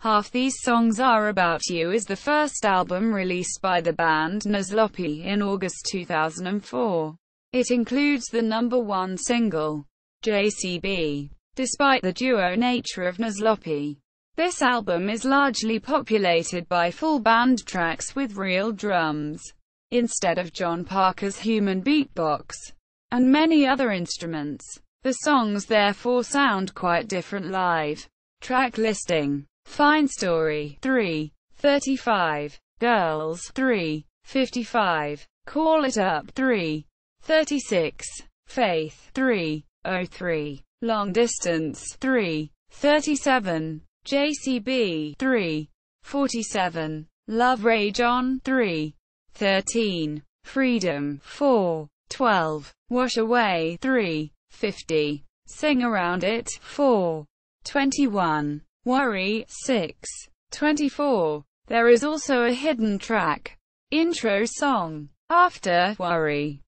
Half These Songs Are About You is the first album released by the band Nizlopi in August 2004. It includes the #1 single, JCB. Despite the duo nature of Nizlopi, this album is largely populated by full band tracks with real drums, instead of John Parker's human beatbox, and many other instruments. The songs therefore sound quite different live. Track listing: Fine Story 3:35, Girls 3:55, Call It Up 3:36, Faith 3:03, Long Distance 3:37, JCB 3:47, Love Rage On 3:13, Freedom 4:12, Wash Away 3:50, Sing Around It 4:21, Worry 6:24. There is also a hidden track, intro song, After Worry,